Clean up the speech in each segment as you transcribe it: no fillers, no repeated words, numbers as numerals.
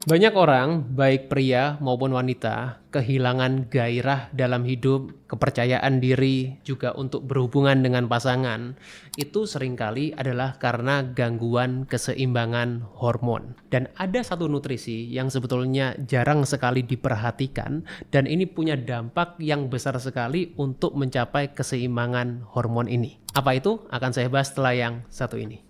Banyak orang, baik pria maupun wanita, kehilangan gairah dalam hidup, kepercayaan diri, juga untuk berhubungan dengan pasangan. Itu seringkali adalah karena gangguan keseimbangan hormon. Dan ada satu nutrisi yang sebetulnya jarang sekali diperhatikan, dan ini punya dampak yang besar sekali untuk mencapai keseimbangan hormon ini. Apa itu? Akan saya bahas setelah yang satu ini.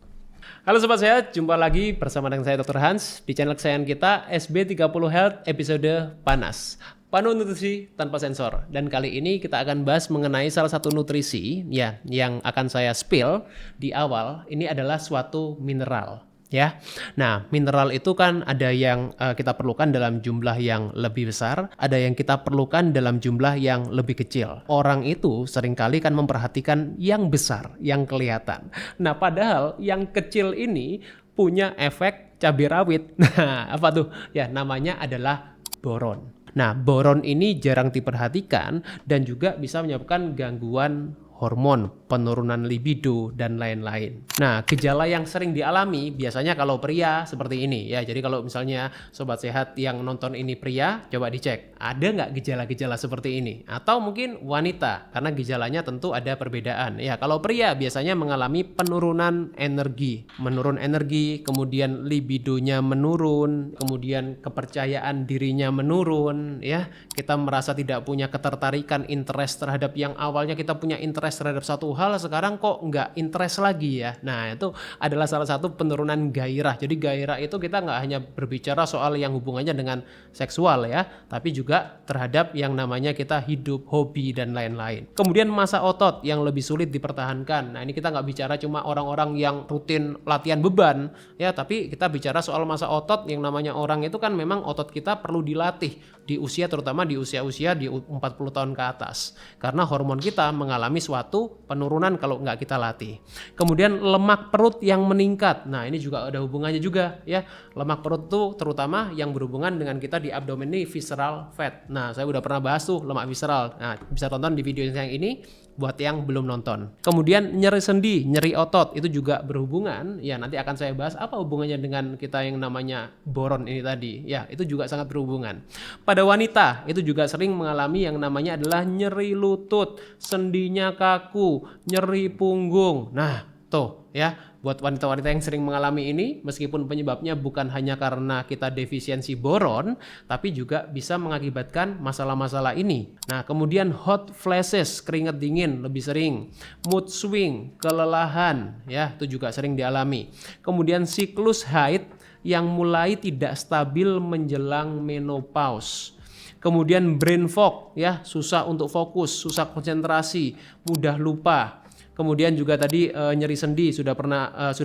Halo Sobat Sehat, jumpa lagi bersama dengan saya Dr. Hans di channel kesayangan kita SB30 Health episode Panas. Panel nutrisi tanpa sensor. Dan kali ini kita akan bahas mengenai salah satu nutrisi ya yang akan saya spill di awal. Ini adalah suatu mineral. Ya, nah mineral itu kan ada yang kita perlukan dalam jumlah yang lebih besar, ada yang kita perlukan dalam jumlah yang lebih kecil. Orang itu seringkali kan memperhatikan yang besar, yang kelihatan. Nah padahal yang kecil ini punya efek cabai rawit. Nah apa tuh? Ya namanya adalah boron. Nah boron ini jarang diperhatikan dan juga bisa menyebabkan gangguan hormon, penurunan libido, dan lain-lain. Nah, gejala yang sering dialami biasanya kalau pria seperti ini ya. Jadi kalau misalnya Sobat Sehat yang nonton ini pria, coba dicek. Ada nggak gejala-gejala seperti ini? Atau mungkin wanita, karena gejalanya tentu ada perbedaan. Ya, kalau pria biasanya mengalami penurunan energi. Menurun energi, kemudian libidonya menurun, kemudian kepercayaan dirinya menurun. Ya, kita merasa tidak punya ketertarikan, interest terhadap yang awalnya kita punya interest terhadap satu hal, sekarang kok nggak interest lagi ya. Nah itu adalah salah satu penurunan gairah. Jadi gairah itu kita nggak hanya berbicara soal yang hubungannya dengan seksual ya, tapi juga terhadap yang namanya kita hidup, hobi, dan lain-lain. Kemudian masa otot yang lebih sulit dipertahankan. Nah ini kita nggak bicara cuma orang-orang yang rutin latihan beban ya, tapi kita bicara soal masa otot yang namanya orang itu kan memang otot kita perlu dilatih di usia, terutama di usia-usia di 40 tahun ke atas. Karena hormon kita mengalami suatu penurunan kalau nggak kita latih. Kemudian lemak perut yang meningkat. Nah ini juga ada hubungannya juga ya. Lemak perut tuh terutama yang berhubungan dengan kita di abdomen ini visceral fat. Nah saya udah pernah bahas tuh lemak visceral. Nah bisa tonton di video yang ini buat yang belum nonton. Kemudian nyeri sendi, nyeri otot itu juga berhubungan. Ya nanti akan saya bahas apa hubungannya dengan kita yang namanya boron ini tadi. Ya itu juga sangat berhubungan. Pada wanita itu juga sering mengalami yang namanya adalah nyeri lutut, sendinya kaku, nyeri punggung. Nah, tuh ya, buat wanita-wanita yang sering mengalami ini, meskipun penyebabnya bukan hanya karena kita defisiensi boron, tapi juga bisa mengakibatkan masalah-masalah ini. Nah, kemudian hot flashes, keringat dingin lebih sering, mood swing, kelelahan, ya, itu juga sering dialami. Kemudian siklus haid yang mulai tidak stabil menjelang menopause. Kemudian brain fog ya, susah untuk fokus, susah konsentrasi, mudah lupa. Kemudian juga tadi nyeri sendi sudah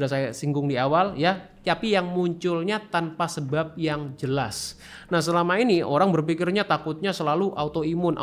saya singgung di awal ya, tapi yang munculnya tanpa sebab yang jelas. Nah, selama ini orang berpikirnya takutnya selalu autoimun.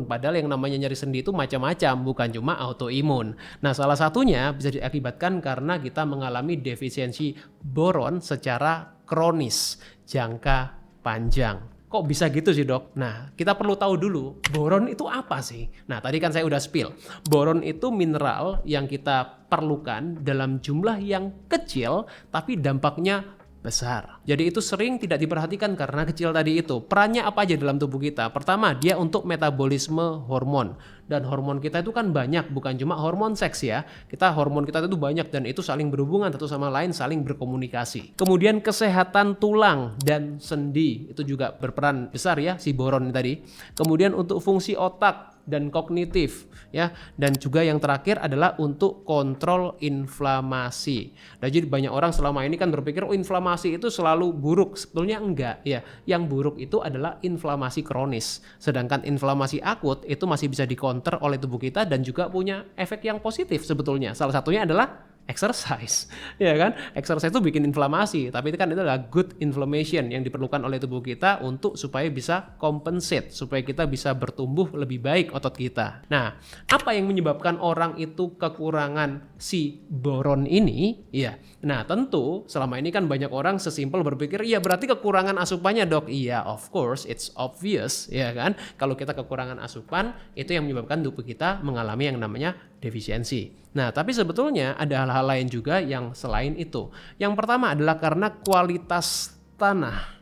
Padahal yang namanya nyeri sendi itu macam-macam, bukan cuma autoimun. Nah, salah satunya bisa diakibatkan karena kita mengalami defisiensi boron secara kronis, jangka panjang. Kok bisa gitu sih dok? Nah kita perlu tahu dulu boron itu apa sih? Nah tadi kan saya udah spill. Boron itu mineral yang kita perlukan dalam jumlah yang kecil tapi dampaknya besar. Jadi itu sering tidak diperhatikan karena kecil tadi itu. Perannya apa aja dalam tubuh kita? Pertama, dia untuk metabolisme hormon. Dan hormon kita itu kan banyak, bukan cuma hormon seks ya. Hormon kita itu banyak dan itu saling berhubungan satu sama lain, saling berkomunikasi. Kemudian kesehatan tulang dan sendi itu juga berperan besar ya si boron tadi. Kemudian untuk fungsi otak dan kognitif ya, dan juga yang terakhir adalah untuk kontrol inflamasi. Nah, jadi banyak orang selama ini kan berpikir inflamasi itu selalu buruk, sebetulnya enggak ya. Yang buruk itu adalah inflamasi kronis, sedangkan inflamasi akut itu masih bisa dikonter oleh tubuh kita dan juga punya efek yang positif sebetulnya. Salah satunya adalah exercise, ya kan? Exercise itu bikin inflamasi, tapi itu kan adalah good inflammation yang diperlukan oleh tubuh kita untuk supaya bisa compensate, supaya kita bisa bertumbuh lebih baik otot kita. Nah, apa yang menyebabkan orang itu kekurangan si boron ini? Ya, nah tentu selama ini kan banyak orang sesimpel berpikir, ya berarti kekurangan asupannya dok. Iya, of course, it's obvious, ya kan? Kalau kita kekurangan asupan, itu yang menyebabkan tubuh kita mengalami yang namanya defisiensi. Nah, tapi sebetulnya ada hal-hal lain juga yang selain itu. Yang pertama adalah karena kualitas tanah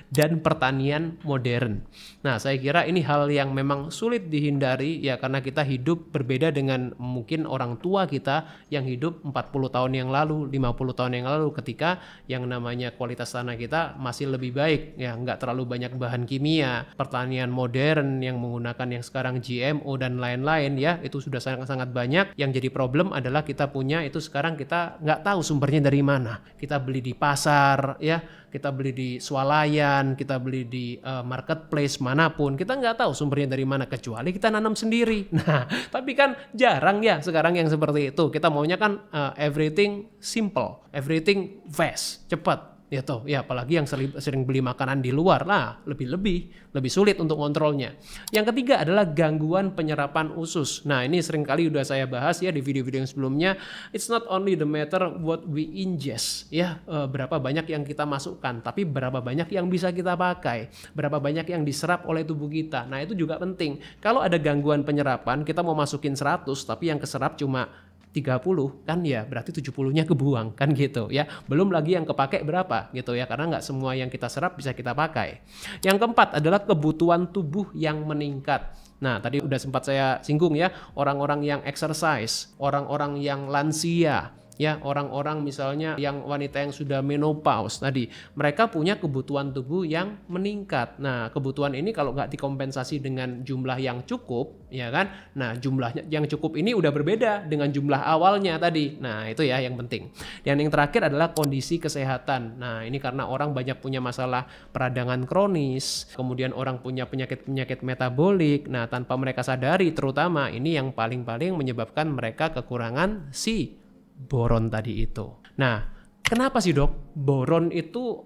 dan pertanian modern. Nah, saya kira ini hal yang memang sulit dihindari ya, karena kita hidup berbeda dengan mungkin orang tua kita yang hidup 40 tahun yang lalu, 50 tahun yang lalu, ketika yang namanya kualitas tanah kita masih lebih baik ya, nggak terlalu banyak bahan kimia, pertanian modern yang menggunakan yang sekarang GMO dan lain-lain ya, itu sudah sangat-sangat banyak. Yang jadi problem adalah kita punya itu sekarang kita nggak tahu sumbernya dari mana. Kita beli di pasar ya, kita beli di swalayan, kita beli di marketplace manapun, kita nggak tahu sumbernya dari mana kecuali kita nanam sendiri. Nah, tapi kan jarang ya sekarang yang seperti itu. Kita maunya kan everything simple, everything fast, cepat. Ya toh, ya apalagi yang sering beli makanan di luar, nah lebih sulit untuk kontrolnya. Yang ketiga adalah gangguan penyerapan usus. Nah, ini sering kali udah saya bahas ya di video-video yang sebelumnya. It's not only the matter what we ingest ya, berapa banyak yang kita masukkan, tapi berapa banyak yang bisa kita pakai, berapa banyak yang diserap oleh tubuh kita. Nah, itu juga penting. Kalau ada gangguan penyerapan, kita mau masukin 100 tapi yang keserap cuma 30 kan ya, berarti 70-nya kebuang kan gitu ya. Belum lagi yang kepake berapa gitu ya, karena nggak semua yang kita serap bisa kita pakai. Yang keempat adalah kebutuhan tubuh yang meningkat. Nah, tadi udah sempat saya singgung ya, orang-orang yang exercise, orang-orang yang lansia, ya orang-orang misalnya yang wanita yang sudah menopause tadi, mereka punya kebutuhan tubuh yang meningkat. Nah, kebutuhan ini kalau nggak dikompensasi dengan jumlah yang cukup, ya kan? Nah, jumlahnya yang cukup ini udah berbeda dengan jumlah awalnya tadi. Nah, itu ya yang penting. Dan yang terakhir adalah kondisi kesehatan. Nah, ini karena orang banyak punya masalah peradangan kronis, kemudian orang punya penyakit-penyakit metabolik. Nah, tanpa mereka sadari, terutama ini yang paling-paling menyebabkan mereka kekurangan boron tadi itu. Nah, kenapa sih dok boron itu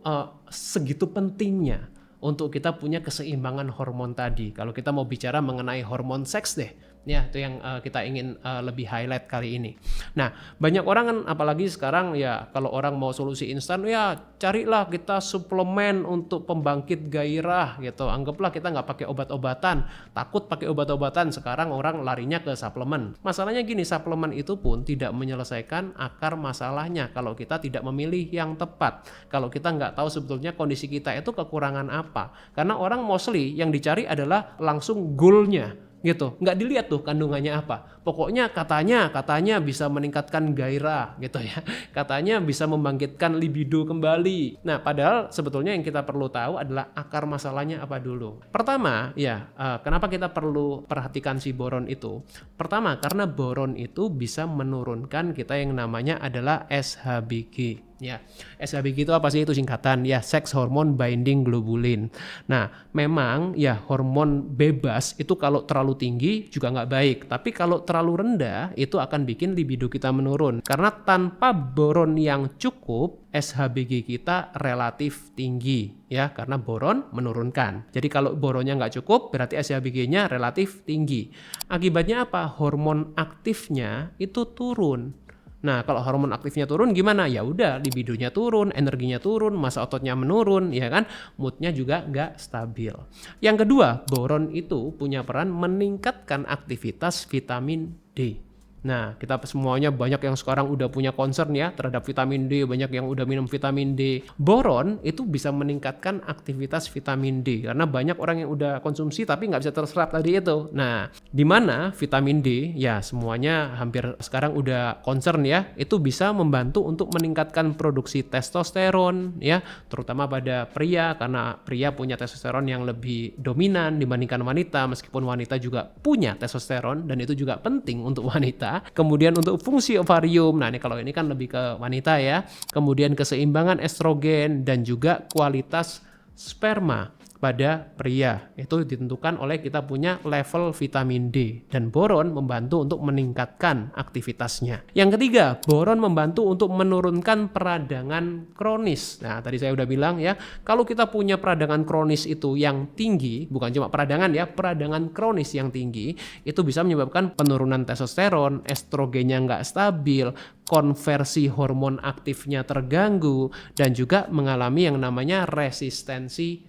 segitu pentingnya untuk kita punya keseimbangan hormon tadi? Kalau kita mau bicara mengenai hormon seks deh, ya itu yang kita ingin lebih highlight kali ini. Nah, banyak orang kan apalagi sekarang ya, kalau orang mau solusi instan ya carilah kita suplemen untuk pembangkit gairah gitu. Anggaplah kita nggak pakai obat-obatan, takut pakai obat-obatan, sekarang orang larinya ke suplemen. Masalahnya gini, suplemen itu pun tidak menyelesaikan akar masalahnya kalau kita tidak memilih yang tepat. Kalau kita nggak tahu sebetulnya kondisi kita itu kekurangan apa. Karena orang mostly yang dicari adalah langsung goalnya gitu, nggak dilihat tuh kandungannya apa. Pokoknya katanya bisa meningkatkan gairah gitu ya, katanya bisa membangkitkan libido kembali. Nah, padahal sebetulnya yang kita perlu tahu adalah akar masalahnya apa dulu. Pertama ya, kenapa kita perlu perhatikan si boron itu? Pertama, karena boron itu bisa menurunkan kita yang namanya adalah SHBG. Ya, SHBG itu apa sih? Itu singkatan ya, sex hormone binding globulin. Nah, memang ya hormon bebas itu kalau terlalu tinggi juga nggak baik, tapi kalau terlalu rendah itu akan bikin libido kita menurun. Karena tanpa boron yang cukup, SHBG kita relatif tinggi ya, karena boron menurunkan. Jadi kalau boronnya nggak cukup, berarti SHBG-nya relatif tinggi. Akibatnya apa? Hormon aktifnya itu turun. Nah, kalau hormon aktifnya turun gimana? Ya udah, libidonya turun, energinya turun, massa ototnya menurun, ya kan? Moodnya juga nggak stabil. Yang kedua, boron itu punya peran meningkatkan aktivitas vitamin D. Nah, kita semuanya banyak yang sekarang udah punya concern ya terhadap vitamin D, banyak yang udah minum vitamin D. Boron itu bisa meningkatkan aktivitas vitamin D karena banyak orang yang udah konsumsi tapi nggak bisa terserap tadi itu. Nah, di mana vitamin D ya semuanya hampir sekarang udah concern ya, itu bisa membantu untuk meningkatkan produksi testosteron ya, terutama pada pria karena pria punya testosteron yang lebih dominan dibandingkan wanita, meskipun wanita juga punya testosteron dan itu juga penting untuk wanita. Kemudian untuk fungsi ovarium, nah ini kalau ini kan lebih ke wanita ya. Kemudian keseimbangan estrogen dan juga kualitas sperma pada pria itu ditentukan oleh kita punya level vitamin D, dan boron membantu untuk meningkatkan aktivitasnya. Yang ketiga, boron membantu untuk menurunkan peradangan kronis. Nah, tadi saya udah bilang ya, kalau kita punya peradangan kronis itu yang tinggi, bukan cuma peradangan ya, peradangan kronis yang tinggi itu bisa menyebabkan penurunan testosteron, estrogennya nggak stabil, konversi hormon aktifnya terganggu, dan juga mengalami yang namanya resistensi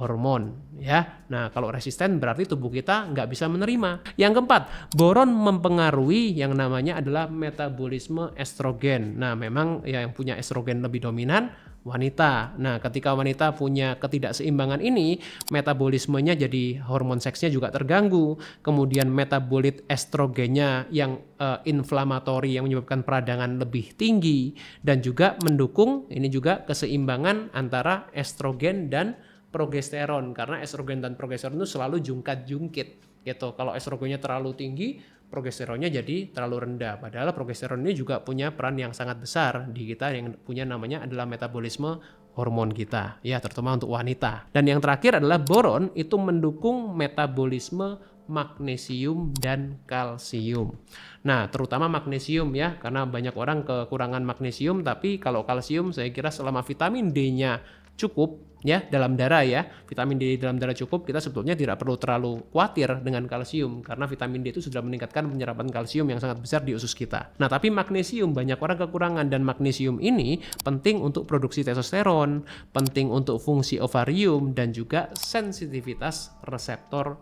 hormon ya. Nah, kalau resisten berarti tubuh kita nggak bisa menerima. Yang keempat, boron mempengaruhi yang namanya adalah metabolisme estrogen. Nah, memang ya yang punya estrogen lebih dominan wanita. Nah, ketika wanita punya ketidakseimbangan ini, metabolismenya jadi hormon seksnya juga terganggu. Kemudian metabolit estrogennya yang inflamatori yang menyebabkan peradangan lebih tinggi dan juga mendukung ini juga keseimbangan antara estrogen dan progesteron, karena estrogen dan progesteron itu selalu jungkat-jungkit gitu. Kalau estrogennya terlalu tinggi, progesteronnya jadi terlalu rendah. Padahal progesteron ini juga punya peran yang sangat besar di kita, yang punya namanya adalah metabolisme hormon kita, ya, terutama untuk wanita. Dan yang terakhir adalah boron, itu mendukung metabolisme magnesium dan kalsium. Nah, terutama magnesium ya, karena banyak orang kekurangan magnesium, tapi kalau kalsium saya kira selama vitamin D-nya cukup ya dalam darah ya, vitamin D dalam darah cukup, kita sebetulnya tidak perlu terlalu khawatir dengan kalsium karena vitamin D itu sudah meningkatkan penyerapan kalsium yang sangat besar di usus kita. Nah, tapi magnesium banyak orang kekurangan, dan magnesium ini penting untuk produksi testosteron, penting untuk fungsi ovarium dan juga sensitivitas reseptor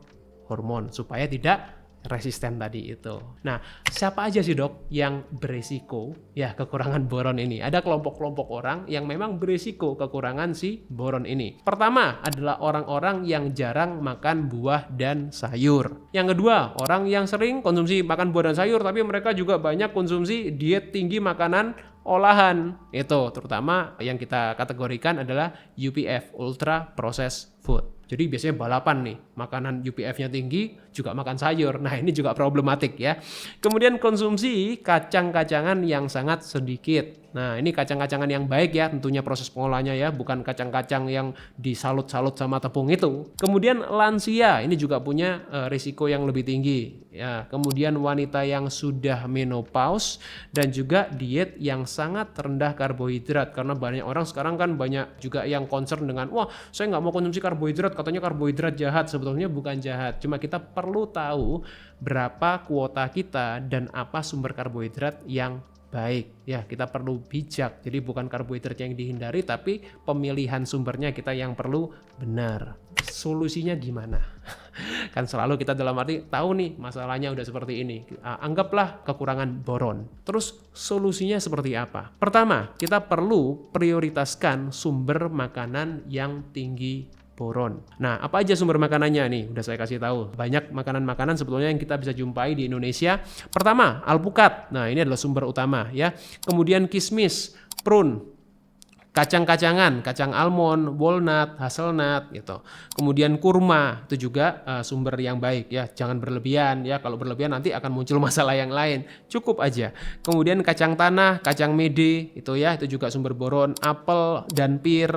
hormon supaya tidak resisten tadi itu. Nah, siapa aja sih dok yang beresiko ya kekurangan boron ini? Ada kelompok-kelompok orang yang memang beresiko kekurangan si boron ini. Pertama adalah orang-orang yang jarang makan buah dan sayur. Yang kedua, orang yang sering konsumsi makan buah dan sayur tapi mereka juga banyak konsumsi diet tinggi makanan olahan. Itu terutama yang kita kategorikan adalah UPF, ultra processed food. Jadi biasanya balapan nih, makanan UPF-nya tinggi, juga makan sayur. Nah, ini juga problematik ya. Kemudian konsumsi kacang-kacangan yang sangat sedikit. Nah, ini kacang-kacangan yang baik ya, tentunya proses pengolahannya ya, bukan kacang-kacang yang disalut-salut sama tepung itu. Kemudian lansia, ini juga punya risiko yang lebih tinggi. Ya, kemudian wanita yang sudah menopause dan juga diet yang sangat rendah karbohidrat, karena banyak orang sekarang kan banyak juga yang concern dengan wah saya nggak mau konsumsi karbohidrat, katanya karbohidrat jahat. Sebetulnya bukan jahat, cuma kita perlu tahu berapa kuota kita dan apa sumber karbohidrat yang baik ya, kita perlu bijak. Jadi bukan karbohidrat yang dihindari, tapi pemilihan sumbernya kita yang perlu benar. Solusinya gimana? Kan selalu kita dalam arti tahu nih masalahnya udah seperti ini, anggaplah kekurangan boron. Terus solusinya seperti apa? Pertama, kita perlu prioritaskan sumber makanan yang tinggi boron. Nah, apa aja sumber makanannya nih? Udah saya kasih tahu. Banyak makanan-makanan sebetulnya yang kita bisa jumpai di Indonesia. Pertama, alpukat. Nah, ini adalah sumber utama ya. Kemudian kismis, prune, kacang-kacangan, kacang almond, walnut, hazelnut gitu. Kemudian kurma, itu juga sumber yang baik ya. Jangan berlebihan ya. Kalau berlebihan nanti akan muncul masalah yang lain. Cukup aja. Kemudian kacang tanah, kacang mede itu ya, itu juga sumber boron. Apel dan pir,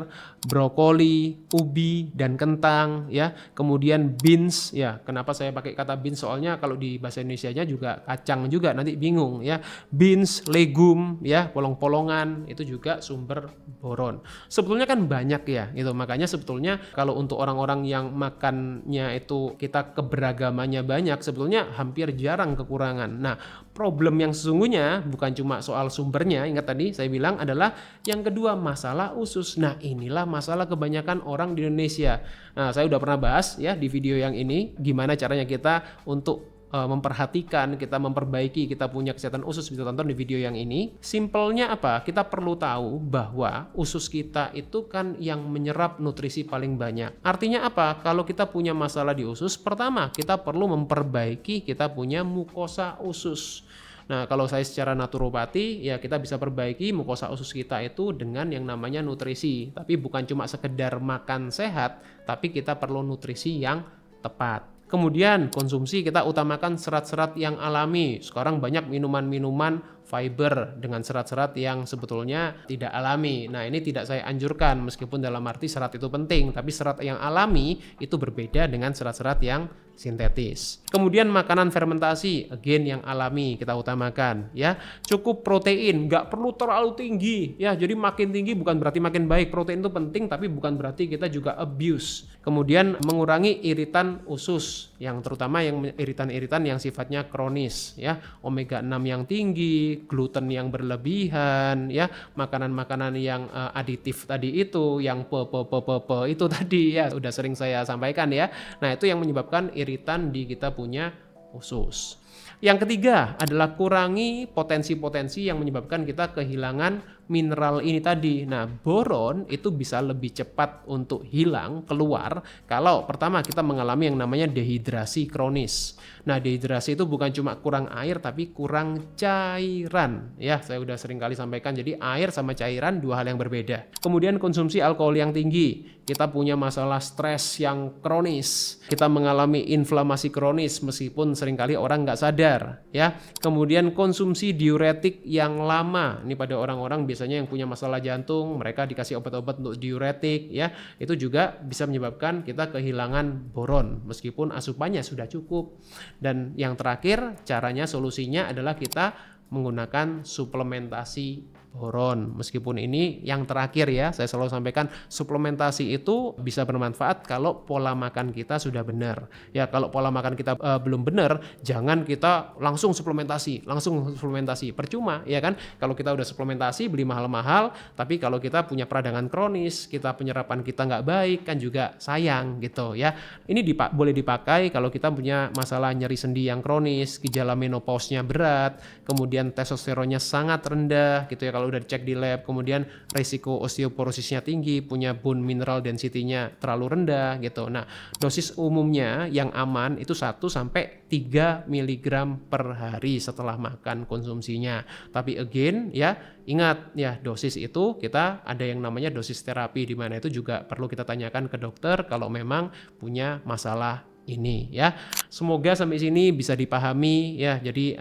brokoli, ubi dan kentang ya. Kemudian beans ya. Kenapa saya pakai kata beans? Soalnya kalau di bahasa Indonesianya juga kacang juga, nanti bingung ya. Beans, legum ya, polong-polongan itu juga sumber boron. Sebetulnya kan banyak ya gitu. Makanya sebetulnya kalau untuk orang-orang yang makannya itu kita keberagamannya banyak, sebetulnya hampir jarang kekurangan. Nah, problem yang sesungguhnya bukan cuma soal sumbernya, ingat tadi saya bilang, adalah yang kedua masalah usus. Nah, inilah masalah kebanyakan orang di Indonesia. Nah, saya udah pernah bahas ya di video yang ini gimana caranya kita untuk memperhatikan, kita memperbaiki, kita punya kesehatan usus. Bisa tonton di video yang ini. Simpelnya apa? Kita perlu tahu bahwa usus kita itu kan yang menyerap nutrisi paling banyak. Artinya apa? Kalau kita punya masalah di usus, pertama kita perlu memperbaiki kita punya mukosa usus. Nah, kalau saya secara naturopati, ya kita bisa perbaiki mukosa usus kita itu dengan yang namanya nutrisi. Tapi bukan cuma sekedar makan sehat, tapi kita perlu nutrisi yang tepat. Kemudian konsumsi kita utamakan serat-serat yang alami. Sekarang banyak minuman-minuman fiber dengan serat-serat yang sebetulnya tidak alami. Nah, ini tidak saya anjurkan meskipun dalam arti serat itu penting, tapi serat yang alami itu berbeda dengan serat-serat yang sintetis. Kemudian makanan fermentasi, again yang alami kita utamakan ya. Cukup protein, nggak perlu terlalu tinggi ya. Jadi makin tinggi bukan berarti makin baik. Protein itu penting tapi bukan berarti kita juga abuse. Kemudian mengurangi iritan usus, yang terutama yang iritan-iritan yang sifatnya kronis ya. Omega 6 yang tinggi, gluten yang berlebihan ya, makanan-makanan yang aditif tadi itu, yang itu tadi ya udah sering saya sampaikan ya. Nah, itu yang menyebabkan iritan di kita punya usus. Yang ketiga adalah kurangi potensi-potensi yang menyebabkan kita kehilangan mineral ini tadi. Nah, boron itu bisa lebih cepat untuk hilang keluar kalau pertama kita mengalami yang namanya dehidrasi kronis. Nah, dehidrasi itu bukan cuma kurang air tapi kurang cairan. Ya, saya udah sering kali sampaikan. Jadi air sama cairan dua hal yang berbeda. Kemudian konsumsi alkohol yang tinggi. Kita punya masalah stres yang kronis. Kita mengalami inflamasi kronis meskipun seringkali orang nggak sadar. Ya, kemudian konsumsi diuretik yang lama. Ini pada orang-orang biasanya yang punya masalah jantung, mereka dikasih obat-obat untuk diuretik. Ya, itu juga bisa menyebabkan kita kehilangan boron meskipun asupannya sudah cukup. Dan yang terakhir, caranya solusinya adalah kita menggunakan suplementasi boron. Meskipun ini yang terakhir ya, saya selalu sampaikan suplementasi itu bisa bermanfaat kalau pola makan kita sudah benar. Ya, kalau pola makan kita belum benar, jangan kita langsung suplementasi. Percuma, ya kan? Kalau kita udah suplementasi, beli mahal-mahal, tapi kalau kita punya peradangan kronis, kita penyerapan kita nggak baik, kan juga sayang gitu ya. Ini boleh dipakai kalau kita punya masalah nyeri sendi yang kronis, gejala menopause-nya berat, kemudian testosteronnya sangat rendah gitu ya kalau udah dicek di lab, kemudian risiko osteoporosisnya tinggi, punya bone mineral density-nya terlalu rendah gitu. Nah, dosis umumnya yang aman itu 1 sampai 3 mg per hari setelah makan konsumsinya. Tapi again ya, ingat ya, dosis itu kita ada yang namanya dosis terapi, di mana itu juga perlu kita tanyakan ke dokter kalau memang punya masalah ini ya. Semoga sampai sini bisa dipahami ya. Jadi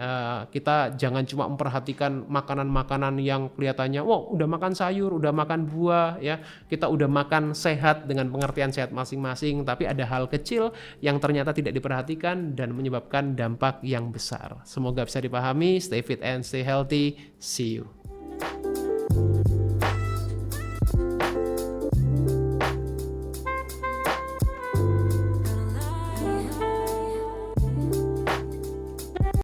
kita jangan cuma memperhatikan makanan-makanan yang kelihatannya udah makan sayur, udah makan buah ya. Kita udah makan sehat dengan pengertian sehat masing-masing, tapi ada hal kecil yang ternyata tidak diperhatikan dan menyebabkan dampak yang besar. Semoga bisa dipahami. Stay fit and stay healthy. See you.